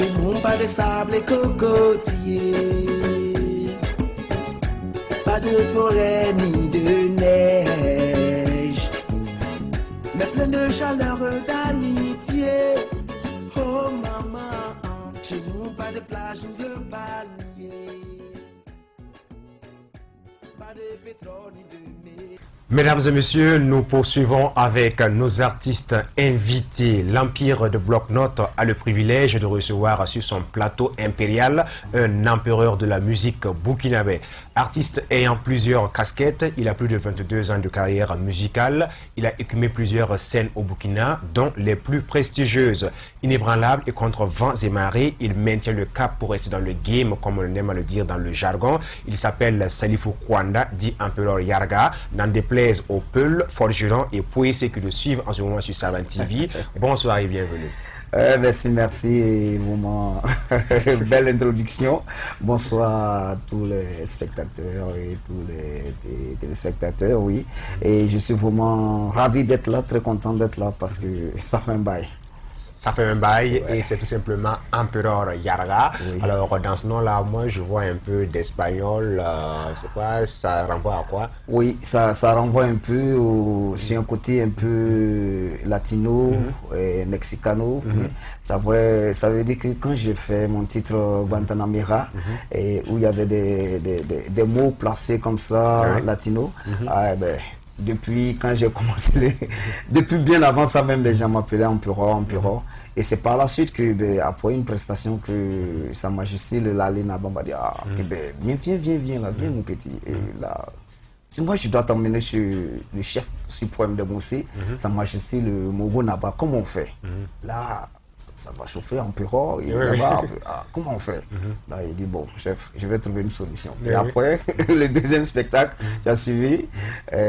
chez nous, pas de sable et cocotier. Pas de forêt ni de neige, mais plein de chaleur d'amitié. Oh maman, chez nous, pas de plage ni de palmier. Pas de pétrole ni de mer. Mesdames et messieurs, nous poursuivons avec nos artistes invités. L'Empire de Bloc-Notes a le privilège de recevoir sur son plateau impérial un empereur de la musique burkinabé. Artiste ayant plusieurs casquettes, il a plus de 22 ans de carrière musicale. Il a écumé plusieurs scènes au Burkina, dont les plus prestigieuses. Inébranlable et contre vents et marées, il maintient le cap pour rester dans le game, comme on aime à le dire dans le jargon. Il s'appelle Salifou Kwanda, dit Empereur Yarga, n'en déplaise aux Peuls, forgerons et poésies qui le suivent en ce moment sur Savan TV. Bonsoir et bienvenue. Merci, et vraiment belle introduction. Bonsoir à tous les spectateurs et tous les téléspectateurs, oui. Et je suis vraiment ravi d'être là, très content d'être là parce que ça fait un bail. Ça fait un bail, ouais. Et c'est tout simplement Empereur Yarga. Oui. Alors dans ce nom-là, moi je vois un peu d'espagnol, je sais pas, ça renvoie à quoi? Oui, ça renvoie un peu sur un côté un peu latino, et mexicano. Mais ça veut dire que quand j'ai fait mon titre Guantanamera, et où il y avait des mots placés comme ça, latino, depuis quand j'ai commencé, depuis bien avant ça même, les gens m'appelaient Empereur. Et c'est par la suite que, après une prestation, que Sa Majesté le Lalina m'a dit, viens là, viens mon petit. Et là, moi je dois t'emmener chez le chef suprême de Moussé, Sa Majesté le Mogo Naba, comment on fait? Là, ça va chauffer Empereur, et là-bas, comment on fait? Là, il dit, bon, chef, je vais trouver une solution. Et après, le deuxième spectacle, j'ai suivi,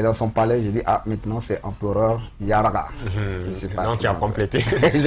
dans son palais, j'ai dit, maintenant c'est Empereur Yarga. Donc, tu as complété.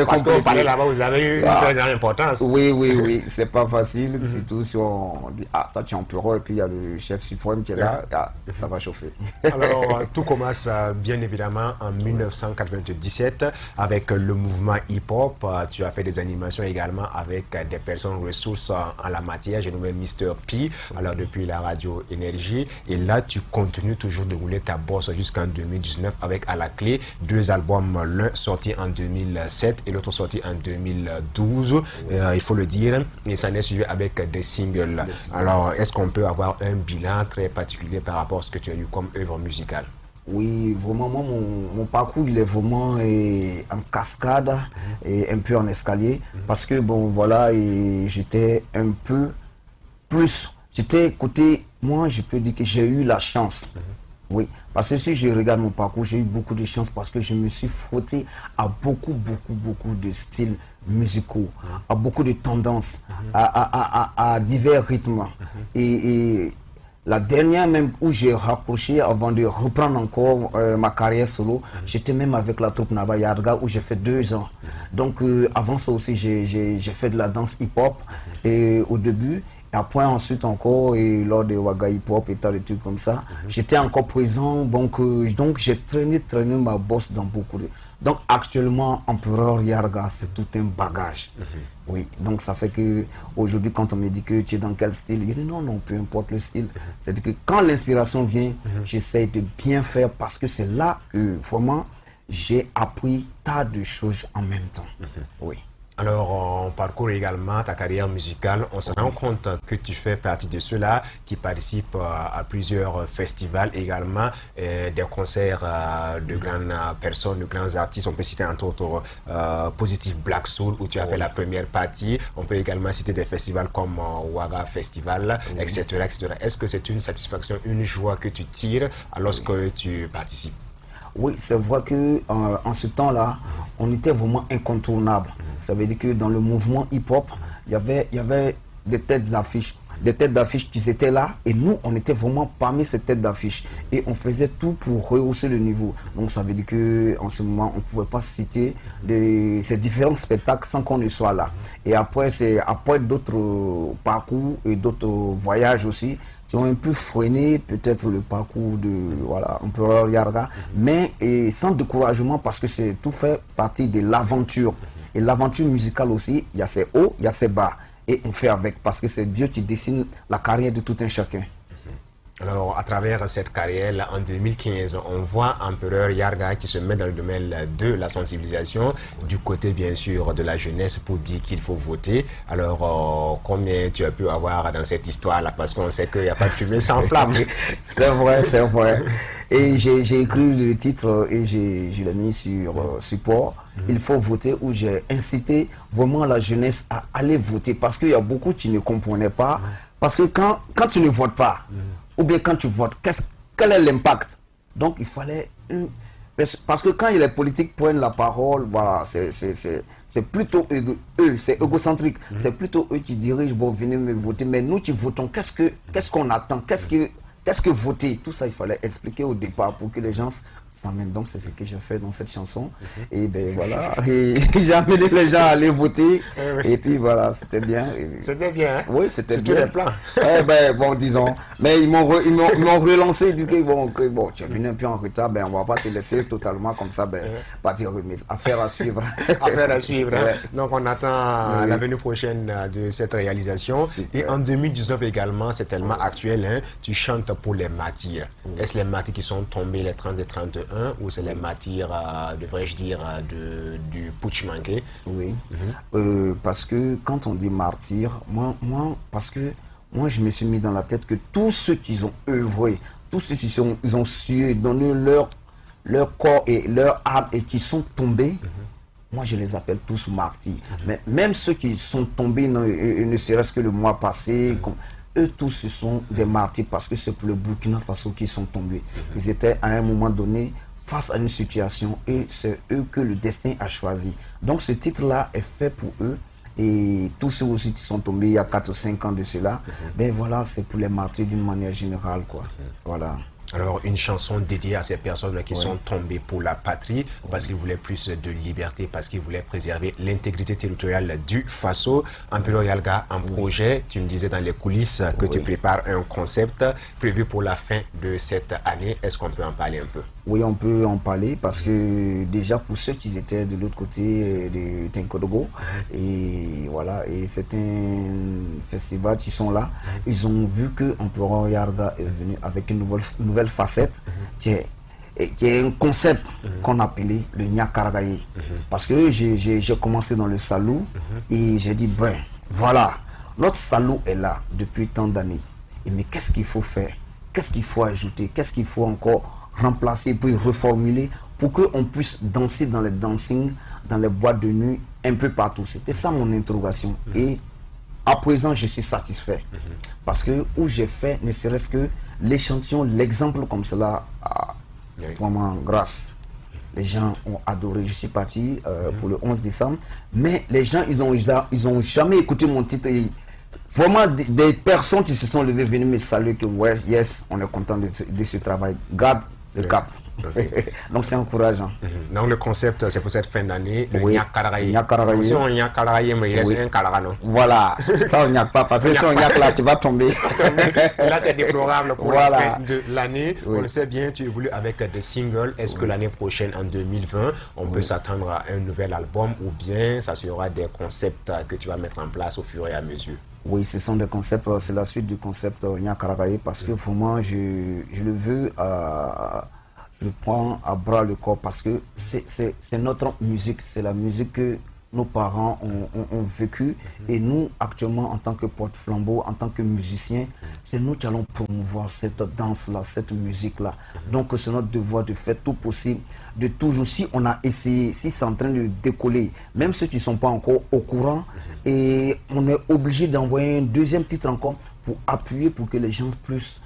Parce qu'au palais là-bas, vous avez eu une très grande importance. Oui, c'est pas facile, surtout si on dit, toi tu es Empereur, et puis il y a le chef suprême qui est là, ça va chauffer. Alors, tout commence bien évidemment en 1997 avec le mouvement hip-hop. Tu as fait des animations également avec des personnes ressources en la matière. J'ai nommé Mr. P, alors depuis la radio Énergie. Et là, tu continues toujours de rouler ta bosse jusqu'en 2019 avec à la clé 2 albums, l'un sorti en 2007 et l'autre sorti en 2012. Il faut le dire, et ça n'est suivi avec des singles. Alors, est-ce qu'on peut avoir un bilan très particulier par rapport à ce que tu as eu comme œuvre musicale? Oui, vraiment, mon parcours, il est vraiment en cascade et un peu en escalier. Parce que, bon, voilà, j'étais un peu plus... J'étais côté... Moi, je peux dire que j'ai eu la chance. Oui, parce que si je regarde mon parcours, j'ai eu beaucoup de chance parce que je me suis frotté à beaucoup de styles musicaux, à beaucoup de tendances, à divers rythmes. Et la dernière même où j'ai rapproché avant de reprendre encore ma carrière solo, j'étais même avec la troupe Nava Yarga où j'ai fait 2 ans. Donc avant ça aussi, j'ai fait de la danse hip-hop au début. Et après ensuite encore, et lors de Waga hip-hop et tas de trucs comme ça, j'étais encore présent. Donc j'ai traîné ma bosse dans beaucoup de... Donc actuellement, Empereur Yarga, c'est tout un bagage. Oui, donc ça fait que aujourd'hui, quand on me dit que tu es dans quel style, je dis non, peu importe le style. C'est-à-dire que quand l'inspiration vient, j'essaie de bien faire parce que c'est là que vraiment j'ai appris tas de choses en même temps. Oui. Alors, on parcourt également ta carrière musicale. On se rend compte que tu fais partie de ceux-là qui participent à plusieurs festivals également, des concerts de grandes personnes, de grands artistes. On peut citer entre autres Positive Black Soul où tu as fait la première partie. On peut également citer des festivals comme Waga Festival, etc., etc. Est-ce que c'est une satisfaction, une joie que tu tires lorsque tu participes? Oui, c'est vrai que en ce temps-là, on était vraiment incontournable. Ça veut dire que dans le mouvement hip-hop, il y avait des têtes d'affiche. Des têtes d'affiche qui étaient là et nous, on était vraiment parmi ces têtes d'affiche. Et on faisait tout pour rehausser le niveau. Donc ça veut dire qu'en ce moment, on ne pouvait pas citer ces différents spectacles sans qu'on ne soit là. Et après, c'est après d'autres parcours et d'autres voyages aussi qui ont un peu freiné peut-être le parcours de Empereur Yarga, mais sans découragement parce que c'est tout fait partie de l'aventure. Et l'aventure musicale aussi, il y a ses hauts, il y a ses bas. Et on fait avec, parce que c'est Dieu qui dessine la carrière de tout un chacun. Alors, à travers cette carrière, là, en 2015, on voit Empereur Yarga qui se met dans le domaine de la sensibilisation, du côté, bien sûr, de la jeunesse pour dire qu'il faut voter. Alors, combien tu as pu avoir dans cette histoire-là? Parce qu'on sait qu'il n'y a pas de fumée sans flamme. C'est vrai, c'est vrai. Et j'ai écrit le titre et je l'ai mis sur support. Il faut voter, où j'ai incité vraiment la jeunesse à aller voter. Parce qu'il y a beaucoup qui ne comprenaient pas. Parce que quand tu ne votes pas, ou bien quand tu votes, quel est l'impact? Donc il fallait... Parce que quand les politiques prennent la parole, voilà, c'est plutôt eux, c'est égocentrique. C'est plutôt eux qui dirigent, bon, venez me voter. Mais nous qui votons, qu'est-ce qu'on attend? Qu'est-ce que voter? Tout ça, il fallait expliquer au départ pour que les gens s'amènent. Donc, c'est ce que j'ai fait dans cette chanson. Et ben voilà, j'ai amené les gens à aller voter. Et puis voilà, c'était bien. C'était bien, hein? Oui, c'était bien. Sur tous les plans. Eh ben, bon, disons. Mais ils m'ont relancé. Ils disent que bon, tu es venu un peu en retard, ben, on va pas te laisser totalement comme ça. Ben, pas dire oui, mais affaire à suivre. Affaire à suivre. Hein? Ouais. Donc, on attend la venue prochaine de cette réalisation. Super. Et en 2019 également, c'est tellement actuel, hein? Tu chantes pour les martyrs. Est-ce les martyrs qui sont tombés les 30 et 31 ou c'est les martyrs, devrais-je dire, du putsch manqué? Oui. Parce que quand on dit martyr, parce que moi, je me suis mis dans la tête que tous ceux qui ont œuvré, tous ceux qui ils ont su donner leur corps et leur âme et qui sont tombés, moi, je les appelle tous martyrs. Mais même ceux qui sont tombés, ne serait-ce que le mois passé, eux tous, ce sont des martyrs parce que c'est pour le Burkina Faso qui sont tombés. Ils étaient à un moment donné face à une situation et c'est eux que le destin a choisi. Donc ce titre-là est fait pour eux et tous ceux aussi qui sont tombés il y a 4 ou 5 ans de cela, ben voilà, c'est pour les martyrs d'une manière générale, quoi. Voilà. Alors, une chanson dédiée à ces personnes qui sont tombées pour la patrie, parce qu'ils voulaient plus de liberté, parce qu'ils voulaient préserver l'intégrité territoriale du Faso. Empereur Yarga, un projet, tu me disais dans les coulisses que tu prépares un concept prévu pour la fin de cette année. Est-ce qu'on peut en parler un peu? Oui, on peut en parler parce que déjà pour ceux qui étaient de l'autre côté de Tinkodogo, et voilà, et c'est un festival qui sont là, ils ont vu que Empereur Yarga est venu avec une nouvelle facette qui est un concept qu'on appelait le Nyakaragaye. Parce que j'ai commencé dans le salou et j'ai dit, ben voilà, notre salou est là depuis tant d'années. Mais qu'est-ce qu'il faut faire? Qu'est-ce qu'il faut ajouter? Qu'est-ce qu'il faut encore remplacer puis reformuler pour qu'on puisse danser dans les dancing, dans les boîtes de nuit, un peu partout? C'était ça mon interrogation. Et à présent, je suis satisfait. Parce que où j'ai fait, ne serait-ce que l'échantillon, l'exemple comme cela, vraiment grâce. Les gens ont adoré. Je suis parti pour le 11 décembre. Mais les gens, ils ont jamais écouté mon titre. Et vraiment, des personnes qui se sont levées, venues me saluer que, ouais, yes, on est content de ce travail. Garde le cap. Donc c'est encourageant. Donc le concept, c'est pour cette fin d'année, le Nyakaragaye. Nyakaragaye. Si on Nyakaragaye, mais il reste un Karaga, non? Voilà, ça on n'y a pas, parce que si on y a là, tu vas tomber. Là, c'est déplorable pour voilà. la fin de l'année. On le sait bien, tu évolues avec des singles. Est-ce que l'année prochaine, en 2020, on peut s'attendre à un nouvel album ou bien ça sera des concepts que tu vas mettre en place au fur et à mesure? Oui, ce sont des concepts, c'est la suite du concept Nyakaragaye parce que vraiment, je le veux, je le prends à bras le corps parce que c'est notre musique, c'est la musique que nos parents ont vécu et nous, actuellement, en tant que porte-flambeau, en tant que musiciens, c'est nous qui allons promouvoir cette danse-là, cette musique-là. Donc, c'est notre devoir de faire tout possible, de toujours, si on a essayé, si c'est en train de décoller, même ceux qui ne sont pas encore au courant, et on est obligé d'envoyer un deuxième titre encore pour appuyer, pour que les gens plus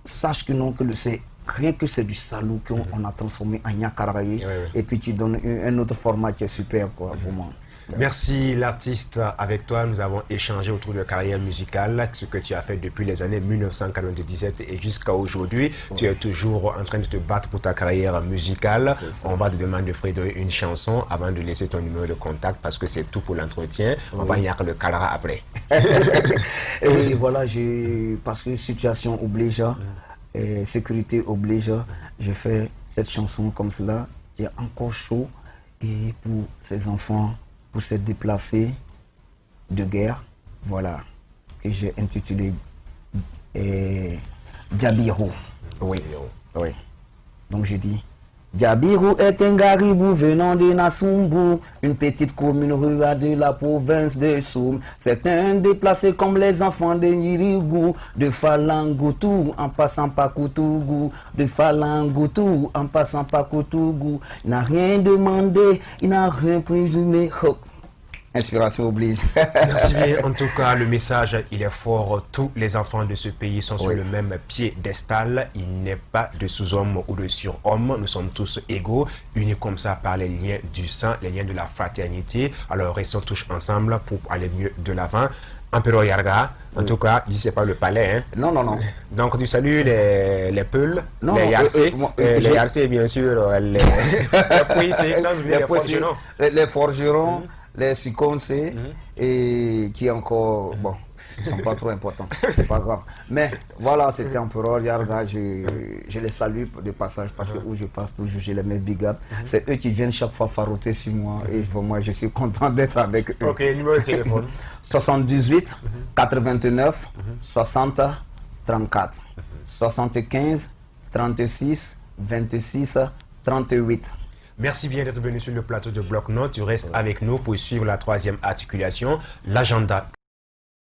sachent que non, que c'est rien que c'est du salou qu'on a transformé en Nyakaragaye, et puis tu donnes un autre format qui est super, quoi, vraiment. Merci l'artiste. Avec toi, nous avons échangé autour de carrière musicale, ce que tu as fait depuis les années 1997 et jusqu'à aujourd'hui. Tu es toujours en train de te battre pour ta carrière musicale. On va te demander de Frédéric une chanson avant de laisser ton numéro de contact parce que c'est tout pour l'entretien. On va y avoir le Kalara après. Et voilà, parce que situation oblige, sécurité oblige, je fais cette chanson comme cela qui est encore chaud et pour ces enfants pour ces déplacés de guerre, voilà, que j'ai intitulé Djabirou. Oui, oui. Donc je dis, Djabirou est un garibou venant de Nassumbu, une petite commune rurale de la province de Soum. C'est un déplacé comme les enfants de Nirigou, de Falangoutou en passant par Koutougou, de Falangoutou en passant par Koutougou. Il n'a rien demandé, il n'a rien présumé. Oh. Inspiration oblige. Merci bien. En tout cas, le message, il est fort. Tous les enfants de ce pays sont sur le même piédestal. Il n'est pas de sous-homme ou de surhomme. Nous sommes tous égaux, unis comme ça par les liens du sang, les liens de la fraternité. Alors, restons tous ensemble pour aller mieux de l'avant. Empereur Yarga, en tout cas, ici, c'est pas le palais. Hein. Non, non, non. Donc, tu salues les Peuls, non, les Yarcé, les Yarcé, bien sûr, les forgerons. Les forgerons. Les Sikonse et qui encore, bon, ils sont pas trop importants, c'est pas grave. Mais voilà, c'était Empereur Yarga, je les salue de passage parce que où je passe toujours, je les mets big up. C'est eux qui viennent chaque fois faroter sur moi et moi je suis content d'être avec eux. Ok, numéro de téléphone 78 89 60 34 75 36 26 38. Merci bien d'être venu sur le plateau de Bloc Notes. Tu restes avec nous pour suivre la troisième articulation, l'agenda.